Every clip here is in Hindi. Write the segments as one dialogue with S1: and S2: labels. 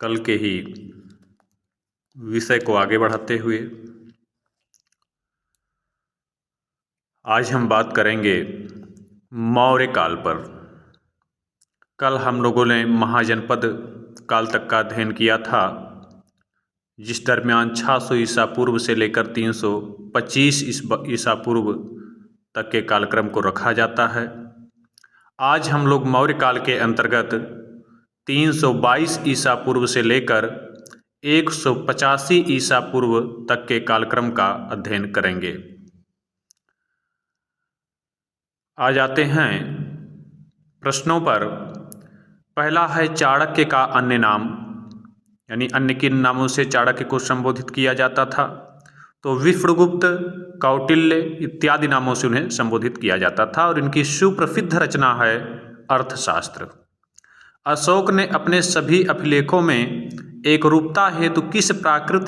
S1: कल के ही विषय को आगे बढ़ाते हुए आज हम बात करेंगे मौर्य काल पर। कल हम लोगों ने महाजनपद काल तक का अध्ययन किया था, जिस दरमियान 600 ईसा पूर्व से लेकर 325 ईसा पूर्व तक के कालक्रम को रखा जाता है। आज हम लोग मौर्य काल के अंतर्गत 322 ईसा पूर्व से लेकर 185 ईसा पूर्व तक के कालक्रम का अध्ययन करेंगे। आ जाते हैं प्रश्नों पर। पहला है चाणक्य का अन्य नाम, यानी अन्य किन नामों से चाणक्य को संबोधित किया जाता था। तो विप्रगुप्त, कौटिल्य इत्यादि नामों से उन्हें संबोधित किया जाता था और इनकी सुप्रसिद्ध रचना है अर्थशास्त्र। अशोक ने अपने सभी अभिलेखों में एकरूपता हेतु किस प्राकृत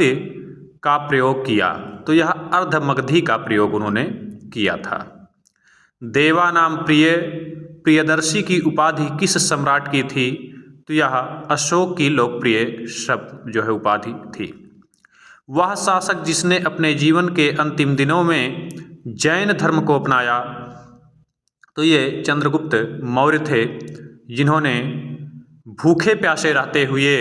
S1: का प्रयोग किया? तो यह अर्धमगधी का प्रयोग उन्होंने किया था। देवानाम प्रियदर्शी की उपाधि किस सम्राट की थी? तो यह अशोक की लोकप्रिय शब्द जो है उपाधि थी। वह शासक जिसने अपने जीवन के अंतिम दिनों में जैन धर्म को अपनाया, तो ये चंद्रगुप्त मौर्य थे, जिन्होंने भूखे प्यासे रहते हुए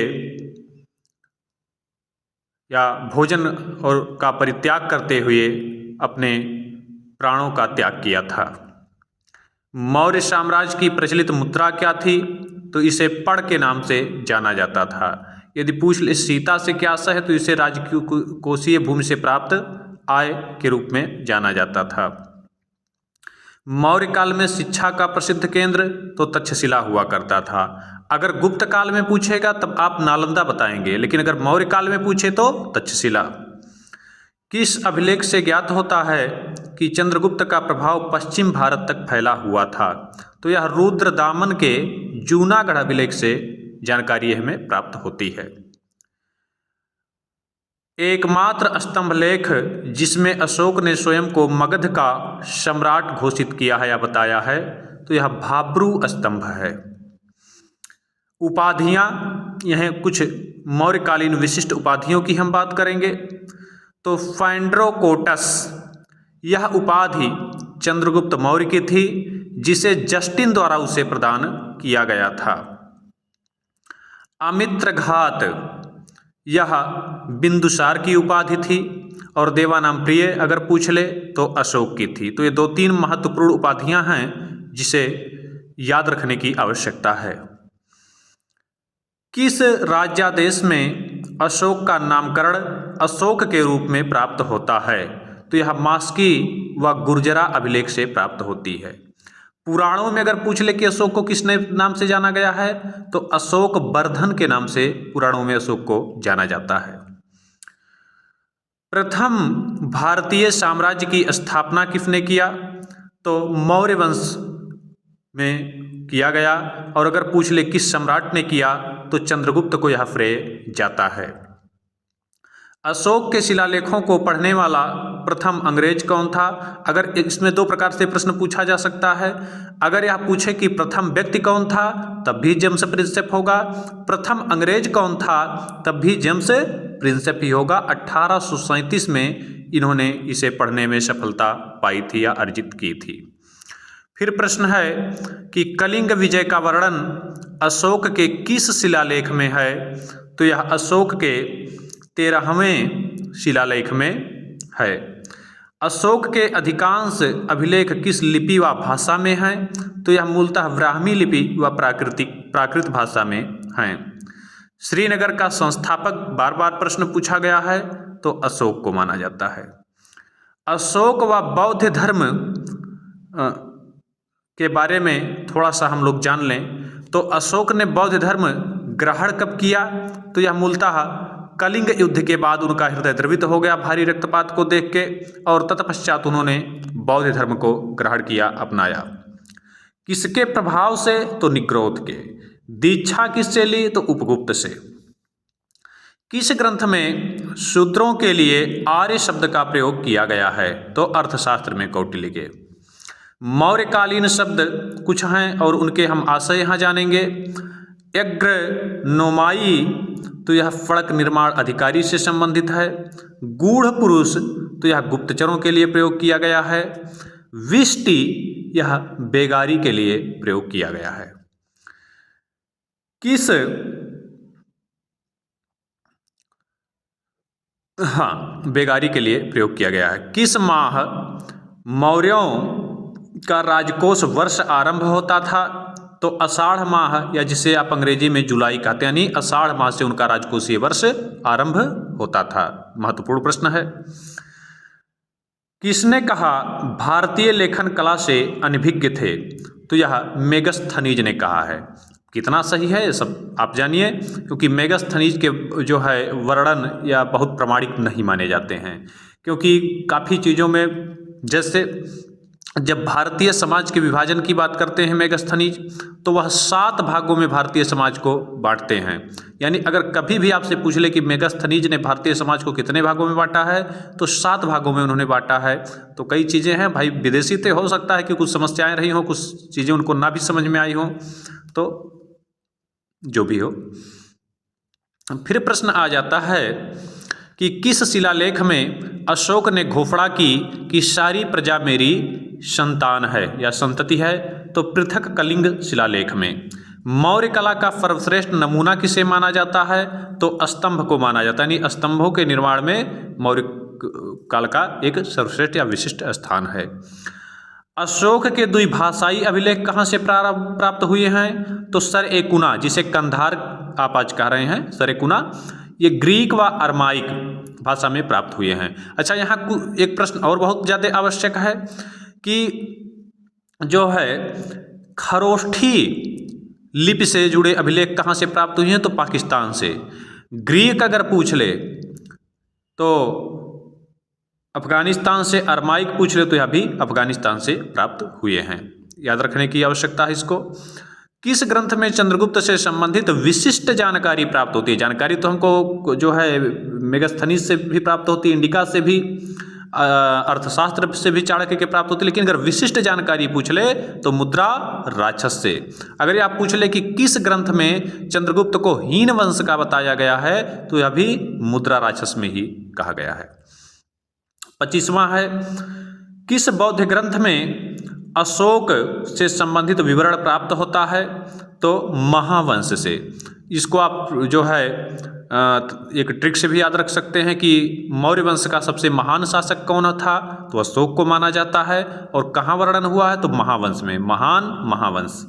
S1: या भोजन और का परित्याग करते हुए अपने प्राणों का त्याग किया था। मौर्य साम्राज्य की प्रचलित मुद्रा क्या थी? तो इसे पड़ के नाम से जाना जाता था। यदि पूछ ले सीता से क्या आशा है, तो इसे राजकोषीय भूमि से प्राप्त आय के रूप में जाना जाता था। मौर्य काल में शिक्षा का प्रसिद्ध केंद्र तो तक्षशिला हुआ करता था। अगर गुप्त काल में पूछेगा तब आप नालंदा बताएंगे, लेकिन अगर मौर्य काल में पूछे तो तक्षशिला। किस अभिलेख से ज्ञात होता है कि चंद्रगुप्त का प्रभाव पश्चिम भारत तक फैला हुआ था? तो यह रुद्रदामन के जूनागढ़ अभिलेख से जानकारी हमें प्राप्त होती है। एकमात्र स्तंभ लेख जिसमें अशोक ने स्वयं को मगध का सम्राट घोषित किया है या बताया है, तो यह भाब्रू स्तंभ है। उपाधियां, यह कुछ मौर्यकालीन विशिष्ट उपाधियों की हम बात करेंगे। तो फैंड्रोकोटस, यह उपाधि चंद्रगुप्त मौर्य की थी, जिसे जस्टिन द्वारा उसे प्रदान किया गया था। अमित्रघात, यह बिंदुसार की उपाधि थी और देवानाम प्रिय अगर पूछ ले तो अशोक की थी। तो ये 2-3 महत्वपूर्ण उपाधियां हैं जिसे याद रखने की आवश्यकता है। किस राज्यादेश में अशोक का नामकरण अशोक के रूप में प्राप्त होता है? तो यह मास्की व गुर्जरा अभिलेख से प्राप्त होती है। पुराणों में अगर पूछ ले कि अशोक को किस नाम से जाना गया है, तो अशोक वर्धन के नाम से पुराणों में अशोक को जाना जाता है। प्रथम भारतीय साम्राज्य की स्थापना किसने किया? तो मौर्य वंश में किया गया। और अगर पूछ ले किस सम्राट ने किया, तो चंद्रगुप्त को यह श्रेय जाता है। अशोक के शिलालेखों को पढ़ने वाला प्रथम अंग्रेज कौन था? अगर इसमें 2 प्रकार से प्रश्न पूछा जा सकता है। अगर यह पूछे कि प्रथम व्यक्ति कौन था, तब भी जेम्स प्रिंसेप होगा। प्रथम अंग्रेज कौन था, तब भी जेम्स प्रिंसेप ही होगा। 1837 में इन्होंने इसे पढ़ने में सफलता पाई थी या अर्जित की थी। फिर प्रश्न है कि कलिंग विजय का वर्णन अशोक के किस शिलालेख में है? तो यह अशोक के 13वें शिलालेख में है। अशोक के अधिकांश अभिलेख किस लिपि व भाषा में हैं? तो यह मूलतः ब्राह्मी लिपि व प्राकृत भाषा में हैं। श्रीनगर का संस्थापक बार बार प्रश्न पूछा गया है, तो अशोक को माना जाता है। अशोक व बौद्ध धर्म के बारे में थोड़ा सा हम लोग जान लें। तो अशोक ने बौद्ध धर्म ग्रहण कब किया? तो यह मूलतः कलिंग युद्ध के बाद उनका हृदय द्रवित हो गया भारी रक्तपात को देख के, और तत्पश्चात उन्होंने बौद्ध धर्म को ग्रहण किया, अपनाया। किसके प्रभाव से? तो निग्रोध के। दीक्षा किससे ली? तो उपगुप्त से। किस ग्रंथ में शूद्रों के लिए आर्य शब्द का प्रयोग किया गया है? तो अर्थशास्त्र में कौटिल्य के। मौर्यकालीन शब्द कुछ हैं और उनके हम आशय यहाँ जानेंगे। यज्ञ, नोमाई, तो यह फड़क निर्माण अधिकारी से संबंधित है। गूढ़ पुरुष तो यह गुप्तचरों के लिए प्रयोग किया गया है। विष्टि यह बेगारी के लिए प्रयोग किया गया है। किस बेगारी के लिए प्रयोग किया गया है। किस माह मौर्यों का राजकोष वर्ष आरंभ होता था? तो आषाढ़ माह, या जिसे आप अंग्रेजी में जुलाई कहते हैं, यानी आषाढ़ माह से उनका राजकोषीय वर्ष आरंभ होता था। महत्वपूर्ण प्रश्न है। किसने कहा भारतीय लेखन कला से अनभिज्ञ थे? तो यह मेगस्थनीज ने कहा है। कितना सही है ये सब आप जानिए, क्योंकि मेगस्थनीज के जो है वर्णन या बहुत प्रामाणिक नहीं माने जाते हैं, क्योंकि काफ़ी चीज़ों में, जैसे जब भारतीय समाज के विभाजन की बात करते हैं मेगस्थनीज, तो वह 7 भागों में भारतीय समाज को बांटते हैं। यानी अगर कभी भी आपसे पूछ ले कि मेगस्थनीज ने भारतीय समाज को कितने भागों में बांटा है, तो 7 भागों में उन्होंने बांटा है। तो कई चीज़ें हैं भाई, विदेशी तो हो सकता है कि कुछ समस्याएं रही हों, कुछ चीज़ें उनको ना भी समझ में आई हों, तो जो भी हो। फिर प्रश्न आ जाता है कि किस शिलालेख में अशोक ने घोषणा की कि सारी प्रजा मेरी संतान है या संतति है? तो पृथक कलिंग शिलालेख में। मौर्य कला का सर्वश्रेष्ठ नमूना किसे माना जाता है? तो स्तंभ को माना जाता है, यानी स्तंभों के निर्माण में मौर्य काल का एक सर्वश्रेष्ठ या विशिष्ट स्थान है। अशोक के द्विभाषाई अभिलेख कहाँ से प्राप्त हुए हैं? तो सर-ए-कुना, जिसे कंधार आप आज कह रहे हैं, सर-ए-कुना, ये ग्रीक व अरमाइक भाषा में प्राप्त हुए हैं। अच्छा, यहाँ एक प्रश्न और बहुत ज़्यादा आवश्यक है कि जो है खरोष्ठी लिपि से जुड़े अभिलेख कहाँ से प्राप्त हुए हैं? तो पाकिस्तान से। ग्रीक अगर पूछ ले तो अफगानिस्तान से, अरमाइक पूछ ले तो यह भी अफगानिस्तान से प्राप्त हुए हैं। याद रखने की आवश्यकता है इसको। किस ग्रंथ में चंद्रगुप्त से संबंधित विशिष्ट जानकारी प्राप्त होती है? जानकारी तो हमको जो है मेगस्थनीज से भी प्राप्त होती है, इंडिका से भी, अर्थशास्त्र से भी चाणक्य के प्राप्त होती है, लेकिन अगर विशिष्ट जानकारी पूछ ले तो मुद्रा राक्षस से। अगर आप पूछ ले कि किस ग्रंथ में चंद्रगुप्त को हीन वंश का बताया गया है, तो यह भी मुद्रा राक्षस में ही कहा गया है। 25वां है, किस बौद्ध ग्रंथ में अशोक से संबंधित विवरण प्राप्त होता है? तो महावंश से। इसको आप जो है एक ट्रिक से भी याद रख सकते हैं कि मौर्य वंश का सबसे महान शासक कौन था? तो अशोक को माना जाता है। और कहाँ वर्णन हुआ है? तो महावंश में, महान महावंश।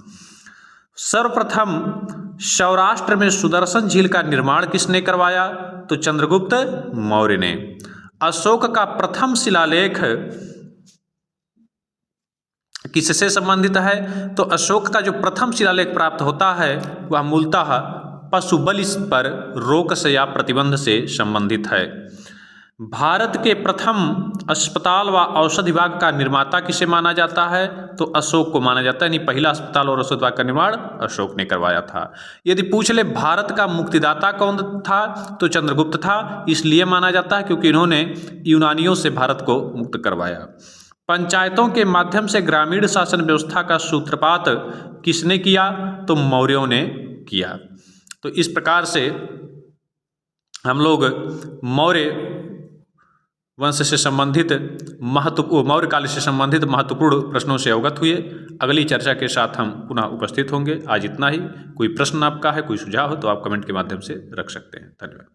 S1: सर्वप्रथम सौराष्ट्र में सुदर्शन झील का निर्माण किसने करवाया? तो चंद्रगुप्त मौर्य ने। अशोक का प्रथम शिलालेख किससे संबंधित है? तो अशोक का जो प्रथम शिलालेख प्राप्त होता है वह मूलतः पशु बलि पर रोक से या प्रतिबंध से संबंधित है। भारत के प्रथम अस्पताल व औषधि विभाग का निर्माता किसे माना जाता है? तो अशोक को माना जाता है, यानी पहला अस्पताल और औषधि विभाग का निर्माण अशोक ने करवाया था। यदि पूछ ले भारत का मुक्तिदाता कौन था? तो चंद्रगुप्त था, इसलिए माना जाता है क्योंकि इन्होंने यूनानियों से भारत को मुक्त करवाया। पंचायतों के माध्यम से ग्रामीण शासन व्यवस्था का सूत्रपात किसने किया? तो मौर्यों ने किया। तो इस प्रकार से हम लोग मौर्य वंश से संबंधित मौर्य काल से संबंधित महत्वपूर्ण प्रश्नों से अवगत हुए। अगली चर्चा के साथ हम पुनः उपस्थित होंगे। आज इतना ही। कोई प्रश्न आपका है, कोई सुझाव हो तो आप कमेंट के माध्यम से रख सकते हैं। धन्यवाद।